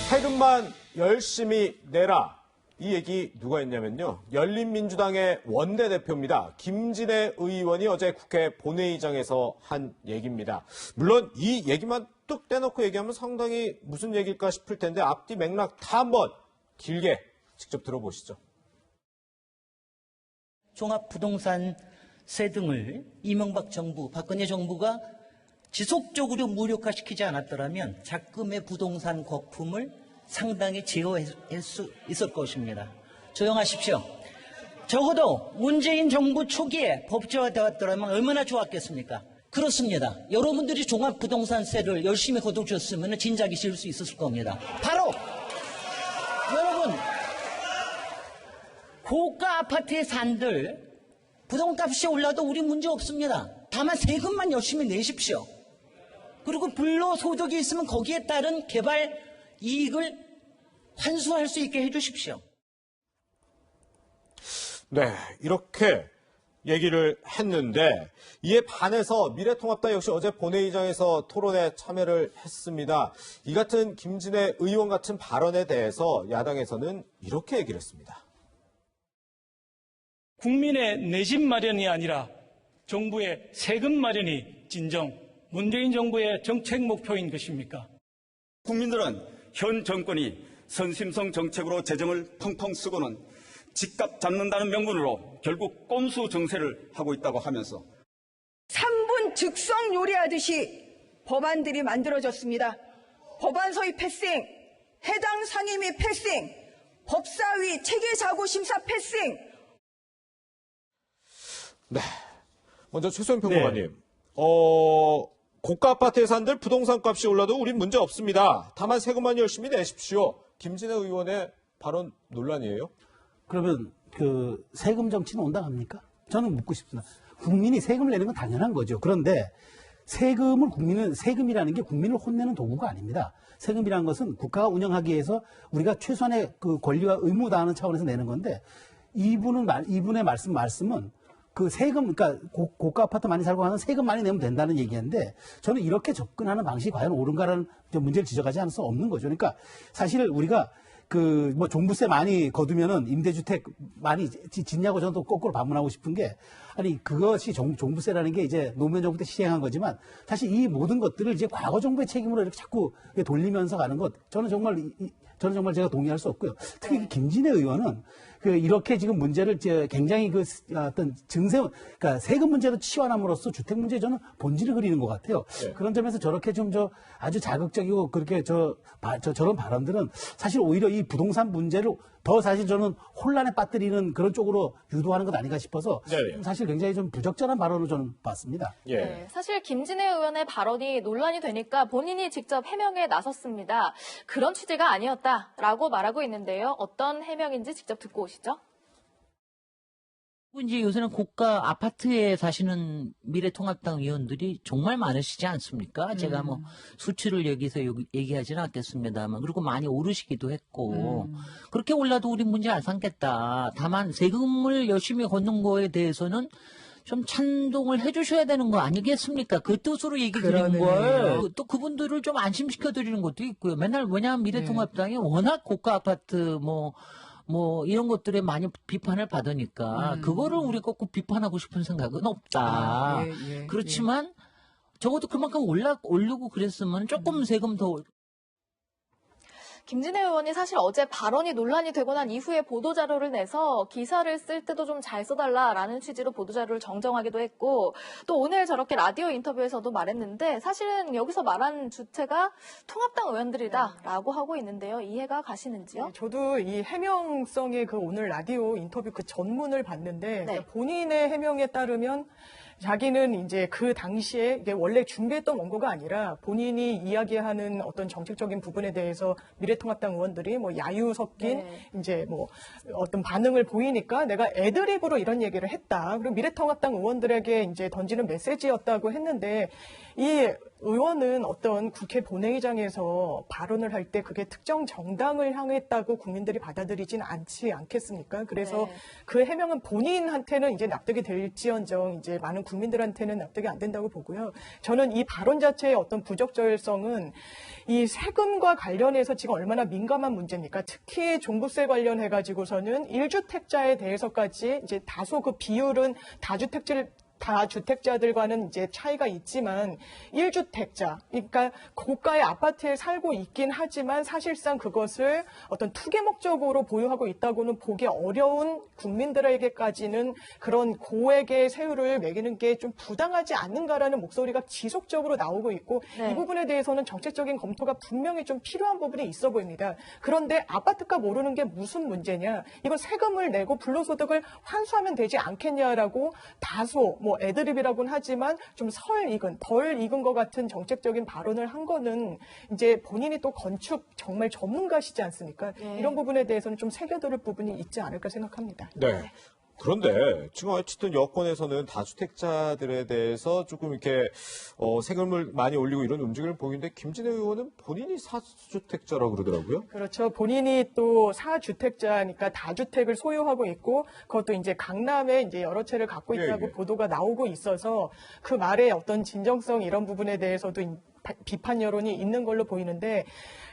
세금만 열심히 내라. 이 얘기 누가 했냐면요. 열린민주당의 원내대표입니다. 김진애 의원이 어제 국회 본회의장에서 한 얘기입니다. 물론 이 얘기만 뚝 떼놓고 얘기하면 상당히 무슨 얘기일까 싶을 텐데 앞뒤 맥락 다 한번 길게 직접 들어보시죠. 종합부동산세 등을 이명박 정부, 박근혜 정부가 지속적으로 무력화시키지 않았더라면 작금의 부동산 거품을 상당히 제어할 수 있을 것입니다. 조용하십시오. 적어도 문재인 정부 초기에 법제화되었더라면 얼마나 좋았겠습니까? 그렇습니다. 여러분들이 종합부동산세를 열심히 거둬주셨으면 진작에 지을 수 있었을 겁니다. 바로 여러분 고가 아파트에 산들 부동값이 올라도 우리 문제 없습니다. 다만 세금만 열심히 내십시오. 그리고 불로소득이 있으면 거기에 따른 개발 이익을 환수할 수 있게 해주십시오. 네, 이렇게 얘기를 했는데 이에 반해서 미래통합당 역시 어제 본회의장에서 토론에 참여를 했습니다. 이 같은 김진애 의원 같은 발언에 대해서 야당에서는 이렇게 얘기를 했습니다. 국민의 내 집 마련이 아니라 정부의 세금 마련이 진정 문재인 정부의 정책 목표인 것입니까? 국민들은 현 정권이 선심성 정책으로 재정을 펑펑 쓰고는 집값 잡는다는 명분으로 결국 꼼수 정세를 하고 있다고 하면서 3분 즉석 요리하듯이 법안들이 만들어졌습니다. 법안 서의 패싱, 해당 상임위 패싱, 법사위 체계사고심사 패싱. 네, 먼저 최소연 평론가님. 고가 아파트에 산들 부동산 값이 올라도 우린 문제 없습니다. 다만 세금만 열심히 내십시오. 김진애 의원의 발언 논란이에요? 그러면 그 세금 정치는 온당합니까? 저는 묻고 싶습니다. 국민이 세금을 내는 건 당연한 거죠. 그런데 세금이라는 게 국민을 혼내는 도구가 아닙니다. 세금이라는 것은 국가가 운영하기 위해서 우리가 최소한의 그 권리와 의무 다하는 차원에서 내는 건데 이분의 말씀은 그 세금, 그러니까 고가 아파트 많이 살고 하는 세금 많이 내면 된다는 얘기인데 저는 이렇게 접근하는 방식이 과연 옳은가라는 문제를 지적하지 않을 수 없는 거죠. 그러니까 사실 우리가 종부세 많이 거두면은 임대주택 많이 짓냐고 저는 또 거꾸로 반문하고 싶은 게 아니 그것이 종부세라는 게 이제 노무현 정부 때 시행한 거지만 사실 이 모든 것들을 이제 과거 정부의 책임으로 이렇게 자꾸 돌리면서 가는 것 저는 정말 제가 동의할 수 없고요. 특히 김진애 의원은 이렇게 지금 문제를 굉장히 어떤 그러니까 세금 문제로 치환함으로써 주택 문제에 저는 본질을 그리는 것 같아요. 네. 그런 점에서 저렇게 아주 자극적이고 그렇게 저런 발언들은 사실 오히려 이 부동산 문제를 더 사실 저는 혼란에 빠뜨리는 그런 쪽으로 유도하는 것 아닌가 싶어서 네. 사실 굉장히 좀 부적절한 발언으로 저는 봤습니다. 예. 네, 사실 김진애 의원의 발언이 논란이 되니까 본인이 직접 해명에 나섰습니다. 그런 취지가 아니었다라고 말하고 있는데요. 어떤 해명인지 직접 듣고 오시죠. 이제 요새는 고가 아파트에 사시는 미래통합당 의원들이 정말 많으시지 않습니까? 제가 수치를 여기서 얘기하지는 않겠습니다만 그리고 많이 오르시기도 했고 그렇게 올라도 우리 문제 안 삼겠다. 다만 세금을 열심히 걷는 거에 대해서는 좀 찬동을 해주셔야 되는 거 아니겠습니까? 그 뜻으로 얘기 드리는 걸 또 그분들을 좀 안심시켜 드리는 것도 있고요. 맨날 왜냐하면 미래통합당이 워낙 고가 아파트 이런 것들에 많이 비판을 받으니까, 그거를 우리가 꼭 비판하고 싶은 생각은 없다. 그렇지만, 적어도 그만큼 오르고 그랬으면 조금 세금 더. 김진애 의원이 사실 어제 발언이 논란이 되고 난 이후에 보도자료를 내서 기사를 쓸 때도 좀 잘 써달라라는 취지로 보도자료를 정정하기도 했고 또 오늘 저렇게 라디오 인터뷰에서도 말했는데 사실은 여기서 말한 주체가 통합당 의원들이다라고 하고 있는데요. 이해가 가시는지요? 네, 저도 이 해명성의 오늘 라디오 인터뷰 전문을 봤는데 네. 본인의 해명에 따르면 자기는 이제 그 당시에 이게 원래 준비했던 원고가 아니라 본인이 이야기하는 어떤 정책적인 부분에 대해서 미래통합당 의원들이 야유 섞인 이제 어떤 반응을 보이니까 내가 애드립으로 이런 얘기를 했다. 그리고 미래통합당 의원들에게 이제 던지는 메시지였다고 했는데 이 의원은 어떤 국회 본회의장에서 발언을 할 때 그게 특정 정당을 향했다고 국민들이 받아들이진 않겠습니까? 그래서 네. 그 해명은 본인한테는 이제 납득이 될지언정 이제 많은 국민들한테는 납득이 안 된다고 보고요. 저는 이 발언 자체의 어떤 부적절성은 이 세금과 관련해서 지금 얼마나 민감한 문제입니까? 특히 종부세 관련해가지고서는 1주택자에 대해서까지 이제 다소 그 비율은 다주택자들과는 이제 차이가 있지만 1주택자, 그러니까 고가의 아파트에 살고 있긴 하지만 사실상 그것을 어떤 투기 목적으로 보유하고 있다고는 보기 어려운 국민들에게까지는 그런 고액의 세율을 매기는 게 좀 부당하지 않는가라는 목소리가 지속적으로 나오고 있고 네. 이 부분에 대해서는 정책적인 검토가 분명히 좀 필요한 부분이 있어 보입니다. 그런데 아파트값 오르는 게 무슨 문제냐? 이건 세금을 내고 불로소득을 환수하면 되지 않겠냐라고 다소 뭐 애드립이라고는 하지만 좀 덜 익은 것 같은 정책적인 발언을 한 거는 이제 본인이 또 건축 정말 전문가시지 않습니까? 네. 이런 부분에 대해서는 좀 새겨들을 부분이 있지 않을까 생각합니다. 네. 그런데 지금 어쨌든 여권에서는 다주택자들에 대해서 조금 이렇게 세금을 많이 올리고 이런 움직임을 보이는데 김진애 의원은 본인이 사주택자라고 그러더라고요. 그렇죠. 본인이 또 4주택자니까 다주택을 소유하고 있고 그것도 이제 강남에 이제 여러 채를 갖고 있다고 예. 보도가 나오고 있어서 그 말의 어떤 진정성 이런 부분에 대해서도 비판 여론이 있는 걸로 보이는데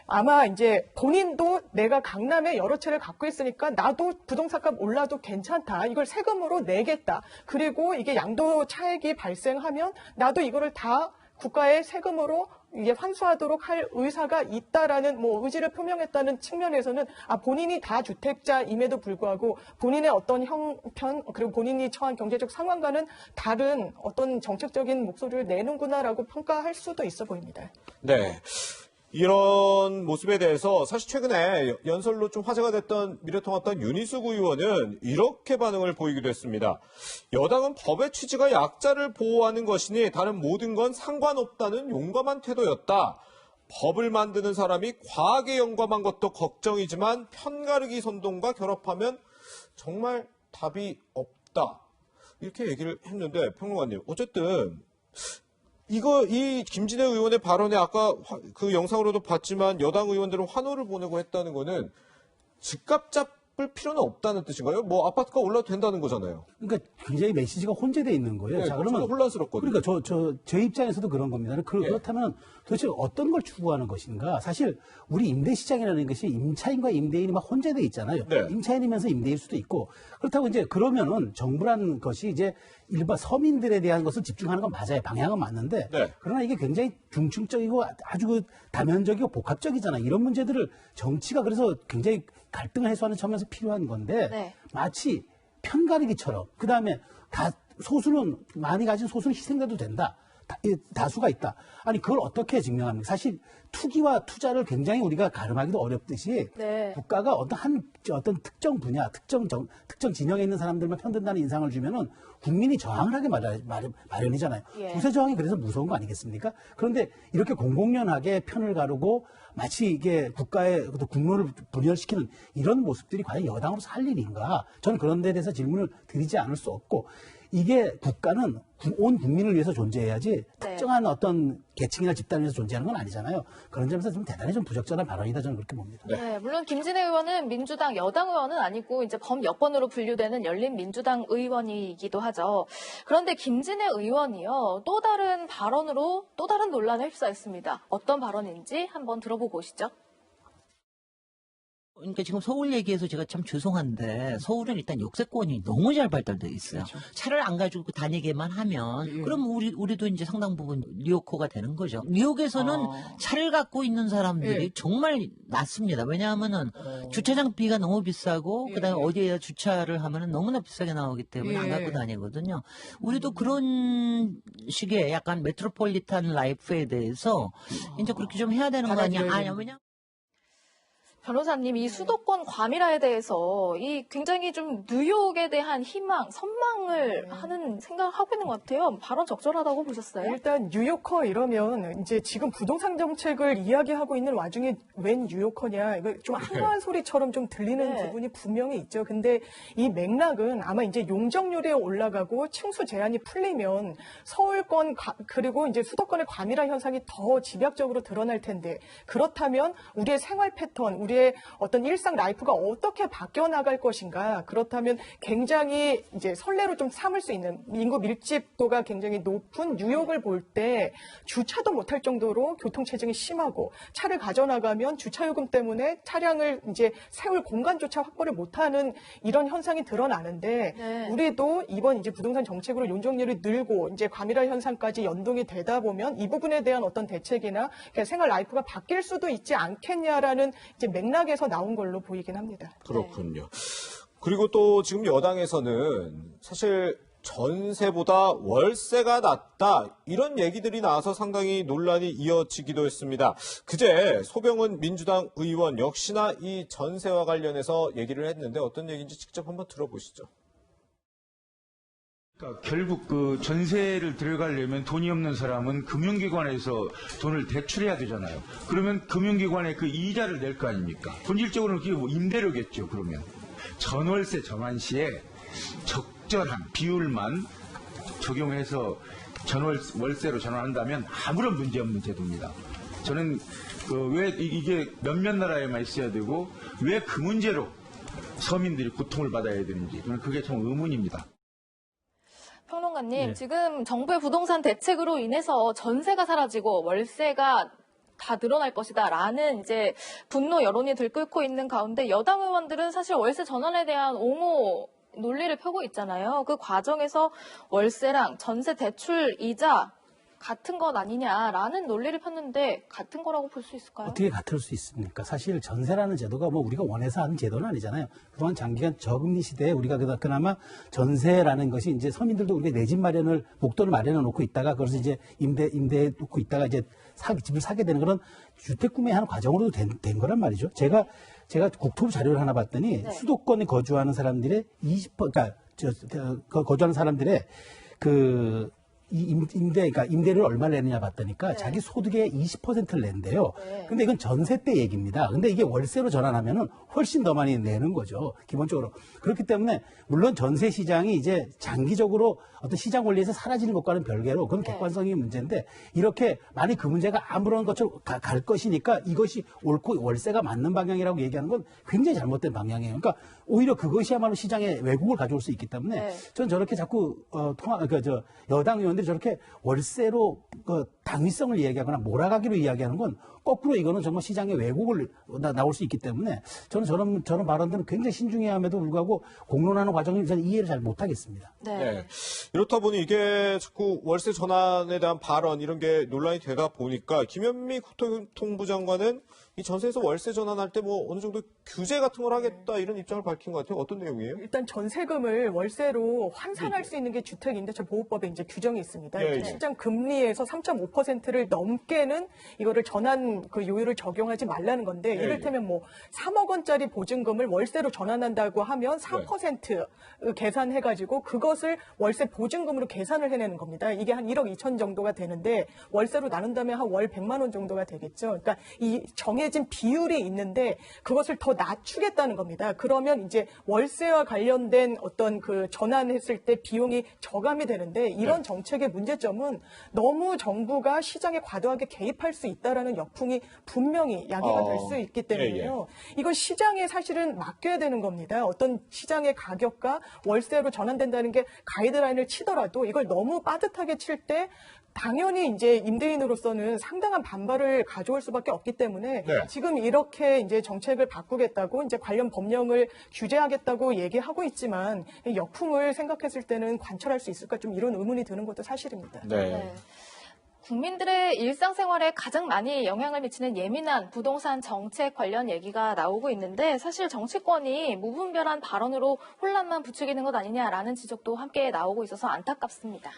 아마 이제 본인도 내가 강남에 여러 채를 갖고 있으니까 나도 부동산값 올라도 괜찮다. 이걸 세금으로 내겠다. 그리고 이게 양도 차익이 발생하면 나도 이거를 다 국가의 세금으로 이게 환수하도록 할 의사가 있다라는 뭐 의지를 표명했다는 측면에서는 본인이 다주택자임에도 불구하고 본인의 어떤 형편 그리고 본인이 처한 경제적 상황과는 다른 어떤 정책적인 목소리를 내는구나라고 평가할 수도 있어 보입니다. 네. 이런 모습에 대해서 사실 최근에 연설로 좀 화제가 됐던 미래통합당 윤희숙 의원은 이렇게 반응을 보이기도 했습니다. 여당은 법의 취지가 약자를 보호하는 것이니 다른 모든 건 상관없다는 용감한 태도였다. 법을 만드는 사람이 과하게 영감한 것도 걱정이지만 편가르기 선동과 결합하면 정말 답이 없다. 이렇게 얘기를 했는데 평론가님 어쨌든 이 김진애 의원의 발언에 아까 그 영상으로도 봤지만 여당 의원들은 환호를 보내고 했다는 거는 집값 잡을 필요는 없다는 뜻인가요? 뭐 아파트가 올라도 된다는 거잖아요. 그러니까 굉장히 메시지가 혼재되어 있는 거예요. 네, 자, 그러면 저는 혼란스럽거든요. 그러니까 제 입장에서도 그런 겁니다. 예. 그렇다면 도대체 어떤 걸 추구하는 것인가? 사실 우리 임대 시장이라는 것이 임차인과 임대인이 막 혼재되어 있잖아요. 네. 임차인이면서 임대일 수도 있고 그렇다고 이제 그러면은 정부라는 것이 이제 일반 서민들에 대한 것을 집중하는 건 맞아요. 방향은 맞는데 네. 그러나 이게 굉장히 중층적이고 아주 그 다면적이고 복합적이잖아요. 이런 문제들을 정치가 그래서 굉장히 갈등을 해소하는 측면에서 필요한 건데 네. 마치 편가르기처럼 그다음에 소수는 많이 가진 소수는 희생돼도 된다. 다수가 있다. 아니 그걸 어떻게 증명합니까? 사실 투기와 투자를 굉장히 우리가 가름하기도 어렵듯이 네. 국가가 어떤 특정 분야, 특정 진영에 있는 사람들만 편든다는 인상을 주면은 국민이 저항을 하게 마련이잖아요. 예. 우세 저항이 그래서 무서운 거 아니겠습니까? 그런데 이렇게 공공연하게 편을 가르고 마치 이게 국가의 국론을 분열시키는 이런 모습들이 과연 여당으로서 할 일인가? 저는 그런 데 대해서 질문을 드리지 않을 수 없고 이게 국가는 온 국민을 위해서 존재해야지 특정한 어떤 계층이나 집단을 위해서 존재하는 건 아니잖아요. 그런 점에서 좀 대단히 좀 부적절한 발언이다 저는 그렇게 봅니다. 네, 물론 김진애 의원은 민주당 여당 의원은 아니고 이제 범여권으로 분류되는 열린민주당 의원이기도 하죠. 그런데 김진애 의원이요 또 다른 발언으로 또 다른 논란에 휩싸였습니다. 어떤 발언인지 한번 들어보고 오시죠. 그러니까 지금 서울 얘기해서 제가 참 죄송한데 서울은 일단 역세권이 너무 잘 발달돼 있어요. 그렇죠. 차를 안 가지고 다니게만 하면 그럼 우리도 이제 상당 부분 뉴요커가 되는 거죠. 뉴욕에서는 차를 갖고 있는 사람들이 정말 낮습니다. 왜냐하면은 주차장비가 너무 비싸고 그다음에 어디에 주차를 하면은 너무나 비싸게 나오기 때문에 안 갖고 다니거든요. 우리도 그런 식의 약간 메트로폴리탄 라이프에 대해서 이제 그렇게 좀 해야 되는 거 아니야? 아니야. 왜냐? 변호사님, 이 수도권 과밀화에 대해서 이 굉장히 좀 뉴욕에 대한 희망, 선망을 하는 생각을 하고 있는 것 같아요. 발언 적절하다고 보셨어요? 일단 뉴요커 이러면 이제 지금 부동산 정책을 이야기하고 있는 와중에 웬 뉴요커냐, 이거 좀 한가한 소리처럼 좀 들리는 네. 부분이 분명히 있죠. 근데 이 맥락은 아마 이제 용적률이 올라가고 층수 제한이 풀리면 서울권 그리고 이제 수도권의 과밀화 현상이 더 집약적으로 드러날 텐데, 그렇다면 우리의 생활 패턴, 우리의 어떤 일상 라이프가 어떻게 바뀌어 나갈 것인가. 그렇다면 굉장히 이제 선례로 좀 삼을 수 있는 인구 밀집도가 굉장히 높은 뉴욕을 볼 때 주차도 못할 정도로 교통체증이 심하고, 차를 가져나가면 주차요금 때문에 차량을 이제 세울 공간조차 확보를 못하는 이런 현상이 드러나는데, 네. 우리도 이번 이제 부동산 정책으로 용적률이 늘고 이제 과밀화 현상까지 연동이 되다 보면 이 부분에 대한 어떤 대책이나 생활 라이프가 바뀔 수도 있지 않겠냐라는 이제 맥락에서 나온 걸로 보이긴 합니다. 그렇군요. 그리고 또 지금 여당에서는 사실 전세보다 월세가 낫다 이런 얘기들이 나와서 상당히 논란이 이어지기도 했습니다. 그제 소병은 민주당 의원 역시나 이 전세와 관련해서 얘기를 했는데 어떤 얘기인지 직접 한번 들어보시죠. 그러니까 결국 그 전세를 들어가려면 돈이 없는 사람은 금융기관에서 돈을 대출해야 되잖아요. 그러면 금융기관에 그 이자를 낼 거 아닙니까? 본질적으로는 그게 뭐 임대료겠죠. 그러면 전월세 전환 시에 적절한 비율만 적용해서 월세로 전환한다면 아무런 문제 없는 제도입니다. 저는 왜 이게 몇몇 나라에만 있어야 되고 왜 그 문제로 서민들이 고통을 받아야 되는지 저는 그게 참 의문입니다. 평론가님, 네. 지금 정부의 부동산 대책으로 인해서 전세가 사라지고 월세가 다 늘어날 것이다라는 이제 분노 여론이 들끓고 있는 가운데 여당 의원들은 사실 월세 전환에 대한 옹호 논리를 펴고 있잖아요. 그 과정에서 월세랑 전세 대출 이자 같은 것 아니냐라는 논리를 폈는데 같은 거라고 볼 수 있을까요? 어떻게 같을 수 있습니까? 사실 전세라는 제도가 뭐 우리가 원해서 하는 제도는 아니잖아요. 그동안 장기간 저금리 시대에 우리가 그나마 전세라는 것이 이제 서민들도 우리가 내 집 마련을 목돈을 마련해 놓고 있다가 그것을 이제 임대해 놓고 있다가 이제 집을 사게 되는 그런 주택 구매하는 과정으로도 된 거란 말이죠. 제가 국토부 자료를 하나 봤더니 네. 수도권에 거주하는 사람들의 20%, 그러니까 거주하는 사람들의 그러니까 임대를 얼마를 내느냐 봤더니까 네. 자기 소득의 20%를 낸대요. 네. 근데 이건 전세 때 얘기입니다. 근데 이게 월세로 전환하면은 훨씬 더 많이 내는 거죠. 기본적으로. 그렇기 때문에 물론 전세 시장이 이제 장기적으로 어떤 시장 원리에서 사라지는 것과는 별개로 그건 네. 객관성의 문제인데 이렇게 만약 그 문제가 아무런 것처럼 갈 것이니까 이것이 옳고 월세가 맞는 방향이라고 얘기하는 건 굉장히 잘못된 방향이에요. 그러니까 오히려 그것이야말로 시장에 왜곡을 가져올 수 있기 때문에 네. 전 저렇게 자꾸 여당 의원들이 저렇게 월세로 당위성을 이야기하거나 몰아가기로 이야기하는 건 거꾸로 이거는 정말 시장의 왜곡을 나올 수 있기 때문에 저는 저런 발언들은 굉장히 신중해야 함에도 불구하고 공론하는 과정을 저는 이해를 잘 못하겠습니다. 네. 네. 이렇다 보니 이게 자꾸 월세 전환에 대한 발언 이런 게 논란이 되다 보니까 김현미 국토교통부 장관은 이 전세에서 월세 전환할 때 뭐 어느 정도 규제 같은 걸 하겠다 이런 입장을 밝힌 것 같아요. 어떤 내용이에요? 일단 전세금을 월세로 환산할 수 있는 게 주택임대차 보호법에 이제 규정이 있습니다. 예, 예. 실장 금리에서 3.5%를 넘게는 이거를 전환 그 요율을 적용하지 말라는 건데 예, 이를테면 뭐 3억 원짜리 보증금을 월세로 전환한다고 하면 3% 계산해가지고 그것을 월세 보증금으로 계산을 해내는 겁니다. 이게 한 1억 2천 정도가 되는데 월세로 나눈다면 한 월 100만 원 정도가 되겠죠. 그러니까 이 정해진 비율이 있는데 그것을 더 낮추겠다는 겁니다. 그러면 이제 월세와 관련된 어떤 그 전환했을 때 비용이 저감이 되는데 이런 정책의 문제점은 너무 정부가 시장에 과도하게 개입할 수 있다라는 역풍이 분명히 야기가 될 수 있기 때문에요. 이건 시장에 사실은 맡겨야 되는 겁니다. 어떤 시장의 가격과 월세로 전환된다는 게 가이드라인을 치더라도 이걸 너무 빠듯하게 칠 때 당연히 이제 임대인으로서는 상당한 반발을 가져올 수밖에 없기 때문에 네. 지금 이렇게 이제 정책을 바꾸겠다고 이제 관련 법령을 규제하겠다고 얘기하고 있지만 이 역풍을 생각했을 때는 관철할 수 있을까 좀 이런 의문이 드는 것도 사실입니다. 네. 국민들의 일상생활에 가장 많이 영향을 미치는 예민한 부동산 정책 관련 얘기가 나오고 있는데 사실 정치권이 무분별한 발언으로 혼란만 부추기는 것 아니냐라는 지적도 함께 나오고 있어서 안타깝습니다.